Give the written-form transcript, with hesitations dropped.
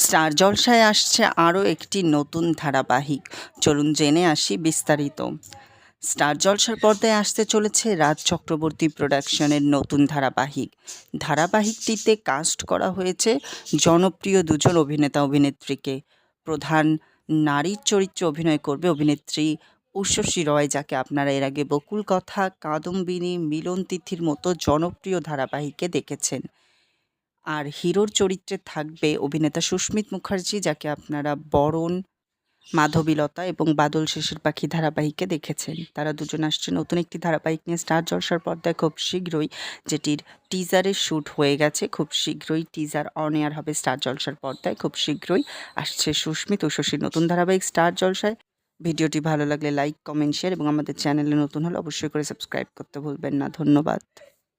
Star জলসায় আসছে আরও একটি নতুন ধারাবাহিক। চলুন জেনে আসি বিস্তারিত। স্টার জলসার পর্দায় আসতে চলেছে রাজ চক্রবর্তী প্রোডাকশনের নতুন ধারাবাহিক। ধারাবাহিকটিতে কাস্ট করা হয়েছে জনপ্রিয় দুজন অভিনেতা অভিনেত্রীকে। প্রধান নারীর চরিত্রে অভিনয় করবে অভিনেত্রী উষসী রয়, যাকে আপনারা এর আগে বকুল কথা, কাদম্বিনী, মিলন তিথির মতো জনপ্রিয় ধারাবাহিকে দেখেছেন। আর হিরোর চরিত্রে থাকবে অভিনেতা সুস্মিত মুখার্জি, যাকে আপনারা বরণ, মাধবীলতা এবং বাদল শেষের পাখি ধারাবাহিকে দেখেছেন। তারা দুজন আসছে নতুন একটি ধারাবাহিক নিয়ে স্টার জলসার পর্দায় খুব শীঘ্রই, যেটির টিজারের শ্যুট হয়ে গেছে। খুব শীঘ্রই টিজার অন এয়ার হবে স্টার জলসার পর্দায়। খুব শীঘ্রই আসছে সুস্মিত ও শশীর নতুন ধারাবাহিক স্টার জলসায়। ভিডিওটি ভালো লাগলে লাইক, কমেন্ট, শেয়ার এবং আমাদের চ্যানেলে নতুন হলে অবশ্যই করে সাবস্ক্রাইব করতে ভুলবেন না। ধন্যবাদ।